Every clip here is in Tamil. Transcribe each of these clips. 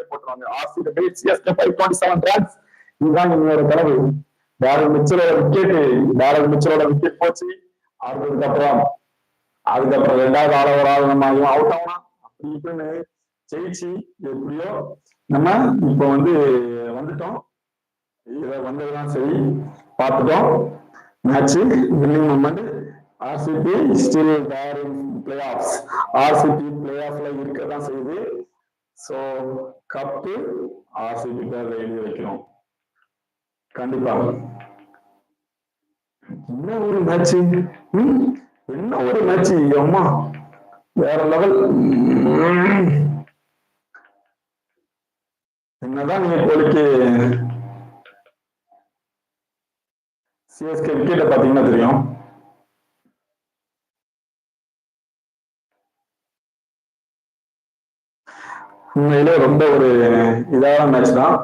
போட்டுருவாங்க. RCB beat CSK by 27 runs. இதுதான் என்னோட கனவு. டேரல் மிச்சலோட விக்கெட் போச்சு. அதுக்கப்புறம் ரெண்டாவது ஆள் நம்ம அவுட் ஆகலாம் அப்படி இப்படின்னு ஜெயிச்சு எப்படியோ நம்ம இப்போ வந்துட்டோம். இதை வந்ததுதான் சரி, பார்த்துட்டோம் match winning moment. RCB still there in playoffs. RCB பிளே ஆஃப்ல இருக்கதான் செய்யுது. ஸோ கப்பு ஆர்சிபி பேர்ல எழுதி வைக்கிறோம் கண்டிப்பா. என்ன ஒரு மேட்ச், அம்மா வேற லெவல். என்னதான் நீங்க கோலிக்கு சிஎஸ்கே விக்கெட்டை பாத்தீங்கன்னா தெரியும். உண்மையிலே ரொம்ப ஒரு இதான மேட்ச் தான்.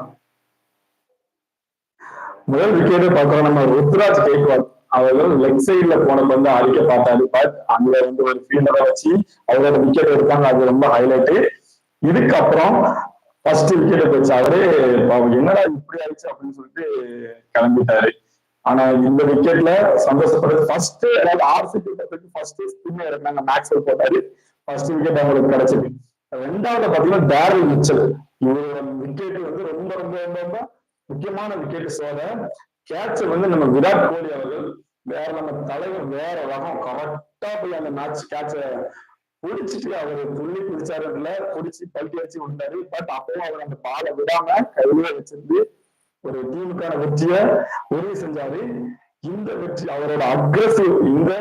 முதல் விக்கெட்டை பார்க்கிறோம் நம்ம ருத்ராஜ் கேக்வாட் அவர்கள் லெக் சைட்ல போனப்ப அடிக்க பார்த்தாரு. பட் அங்க ஒரு ஃபீல்டரை வச்சு அவரோட விக்கெட் எடுத்தாங்க. அது ரொம்ப ஹைலைட். இதுக்கப்புறம் ஃபர்ஸ்ட் விக்கெட்டை போச்சு. அவரே என்னடா இப்படி ஆயிடுச்சு அப்படின்னு சொல்லிட்டு கிளம்பிட்டாரு. ஆனா இந்த விக்கெட்ல சந்தோஷப்படுறது ஃபர்ஸ்ட், அதாவது ஆர்சிபி ஃபர்ஸ்ட் ஸ்பின் இறக்குனாங்க, மேக்ஸ்வெல் போட்டாரு. ஃபர்ஸ்ட் விக்கெட் அவங்களுக்கு கிடைச்சது. ரெண்டாவது பாத்தீங்கன்னா டேரல் மிச்சல், இவரோட விக்கெட் ரொம்ப ரொம்ப ரொம்ப முக்கியமான விக்கெட். சோழ கேட்ச நம்ம விராட் கோலி அவர்கள் நம்ம தலைவர் வேற ரகம் கரெக்டா போய் அந்த மேட்ச் கேட்ச பிடிச்சிட்டு அவரு துள்ளி பிடிச்சாருல பிடிச்சி பல்ட்டி வச்சு விட்டாரு. பட் அப்பவும் அவர் அந்த பாலை விடாம கையிலே வச்சிருந்து ஒரு டீமுக்கான வெற்றியை உறுதி செஞ்சாரு. இந்த வெற்றி அவரோட அக்ரெசிவ். இந்த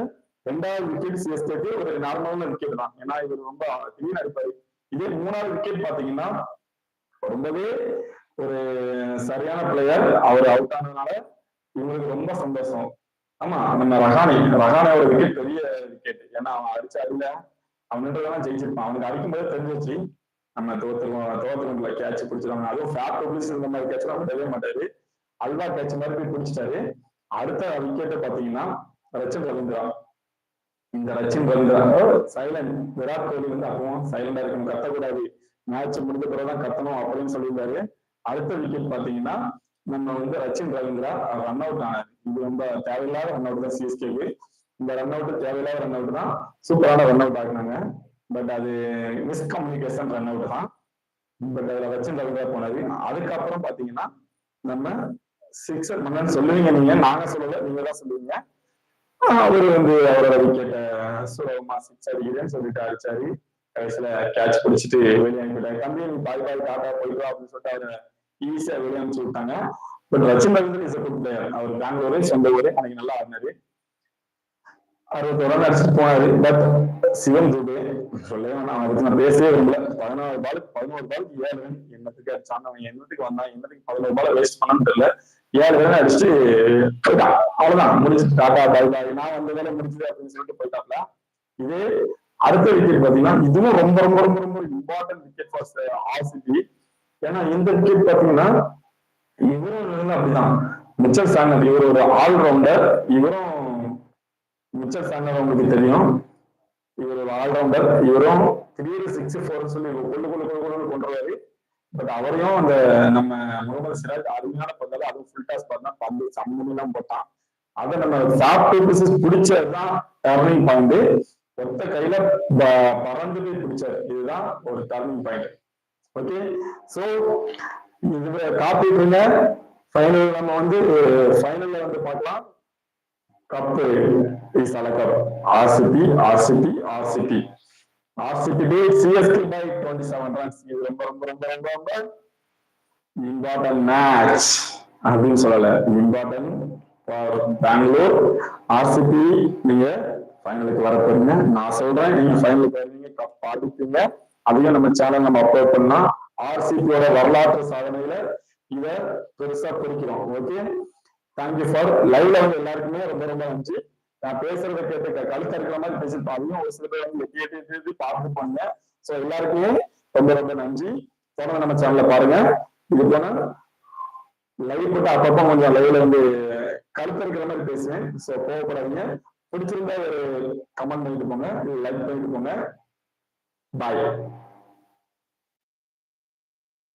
ரெண்டாவது விக்கெட் சிஎஸ்கேக்கு ஒரு நார்மலான விக்கெட் தான், ஏன்னா இவர் ரொம்ப கிளீனா இருப்பாரு. இதே மூணாவது விக்கெட் பாத்தீங்கன்னா ரொம்பவே ஒரு சரியான பிளேயர், அவர் அவுட் ஆனதுனால இவங்களுக்கு ரொம்ப சந்தோஷம். ஆமா, நம்ம ரஹானோட விக்கெட் பெரிய விக்கெட். ஏன்னா அவன் அடிச்ச அடியில அவன்ன்றதெல்லாம் ஜெயிச்சிருப்பான். அவனுக்கு அடிக்கும்போது தெரிஞ்சிச்சு நம்ம தோத்துருவோம்ல, கேட்ச் பிடிச்சிருவாங்க. அதுவும் ஃபேப் பப்ளிஷ் இந்த மாதிரி கேட்ச் நம்ம தெரிய மாட்டாரு. அல்வா கேட்ச் மாதிரி போய் பிடிச்சிட்டாரு. அடுத்த விக்கெட்டை பாத்தீங்கன்னா ரச்சின் ரவீந்திரா. இந்த ரச்சின் ரவீந்திரா சைலண்ட். விராட் கோலி அப்பவும் சைலண்டா இருக்கணும், கத்தக்கூடாது, மேட்ச் முடிஞ்ச பிறகுதான் கத்தணும் அப்படின்னு சொல்லியிருந்தாரு. அடுத்த விக்கெட் பாத்தீங்கன்னா நம்ம ரச்சின் ரவீந்திரா ரன் அவுட் ஆனாரு. இது ரொம்ப தேவையில்லாத ரன் அவுட் தான் சிஎஸ்கேக்கு. இந்த ரன் அவுட் தேவையில்லாத ரன் அவுட் தான், சூப்பரான ரன் அவுட் ஆகினாங்க. பட் அது மிஸ்கம்யூனிகேஷன் ரன் அவுட் தான். பட் அதுல ரச்சின் ரவீந்திரா போனது. அதுக்கப்புறம் பாத்தீங்கன்னா நம்ம சிக்ஸர் மன்னன் சொல்லுவீங்க நீங்க, நாங்க சொல்லல, நீங்க தான் சொல்லுவீங்க. அவரு அவரோட விக்கெட்டை சுலபமா சிக்ஸ் அடிக்கிறேன்னு சொல்லிட்டு அடிச்சாரு. கடைசியில கேட்ச் பிடிச்சிட்டு வெளியே அனுப்பிட்டாரு. தம்பி நீ பாய் டாட்டா போயிடுவா அப்படின்னு சொல்லிட்டு அவரை ஈஸியா வெளியே அனுப்பிச்சு விட்டாங்க. But Rachin Ravindran is a good player. அவர் பெங்களூரு, சொந்த ஊரு, அன்னைக்கு நல்லா ஆடினாரு. 61 ரன் அடிச்சுட்டு போனாரு. பட் சிவம் துபே சொல்லவே வேணாம், அவரை பத்தி நான் பேசவே விரும்பல. 11 பாலுக்கு 7 ரன். என்னத்துக்கு அடிச்சாங்க அவன், என்னத்துக்கு வந்தான், என்னத்துக்கு 11 பால் வேஸ்ட் பண்ணான்னு தெரியல. 7 ரன் அடிச்சுட்டு போயிட்டான். அவ்வளவுதான், முடிச்சுட்டு டாட்டா பாய் பாய், நான் வந்த வேலை முடிச்சுது அப்படின்னு சொல்லிட்டு போயிட்டாப்ல. இதே அடுத்த விக்கெட் பாத்தீங்கன்னா இதுவும் ரொம்ப ரொம்ப ரொம்ப ரொம்ப இம்பார்ட்டன்ட் விக்கெட் ஃபார் ஆர்சிபி. ஏன்னா இந்த விக்கெட் பாத்தீங்கன்னா இவரும் அப்படிதான் மிச்சல் சாண்டர். இவர் ஒரு ஆல்ரவுண்டர். மிச்சல் சாண்டர் உங்களுக்கு தெரியும், இவர் ஒரு ஆல்ரவுண்டர். இவரும் 3-6-4 சொல்லி கொண்டுருவாரு. பட் அவரையும் அந்த நம்ம முகமது சிராஜ் அருமையான பந்தாலும் அதுவும் ஃபுல் டாஸ் பண்ணா பந்து சம்மந்தம் போட்டான். அதை நம்ம பிடிச்சதுதான் டர்னிங் பாயிண்ட். ஒத்த கையில பறந்து போய் பிடிச்சாரு. இதுதான் ஒரு டர்னிங் பாயிண்ட். ஓகே, சோ இது காப்பிடுங்க. ஃபைனல் நம்ம ஃபைனல்ல பார்க்கலாம். கப்பு இஸ் அல cup. RCB beat CSK by 27 runs. இது ரொம்ப ரொம்ப ரொம்ப ரொம்ப ரொம்ப இம்பார்ட்டன்ட் மேட்ச் அப்படின்னு சொல்லல, இம்பார்ட்டன்ட் ஃபார் பெங்களூர். ஆர்சிபி நீங்க ஃபைனலுக்கு வர போறீங்க. நான் சொல்றேன், நீங்க ஃபைனலுக்கு வருவீங்க, கப் அடிப்பீங்க. அதையும் நம்ம சேனல் நம்ம அப்லோட் பண்ணா ஆர்சிபியோட வரலாற்று சாதனையில இத பெருசா குறிக்கிறோம். ஓகே, தேங்க்யூ ஃபார் லைவ்ல எல்லாருக்குமே ரொம்ப ரொம்ப நன்றி. நான் பேசுறத கேட்டு கழுத்த இருக்கிற மாதிரி பேசிருப்பேன். அதையும் ஒரு சில பேர் கேட்டு பார்த்துப்பாங்க. ஸோ எல்லாருக்குமே ரொம்ப ரொம்ப நன்றி. தொடர்ந்து நம்ம சேனல்ல பாருங்க. இது போனா லைவ் போட்டு அப்பப்போ கொஞ்சம் லைவ்ல கழுத்த இருக்கிற மாதிரி பேசுவேன். ஸோ கோவப்படாதீங்க. பிடிச்சிருந்தா ஒரு கமெண்ட் பண்ணிட்டு போங்க, லைக் பண்ணிட்டு போங்க. பாய்.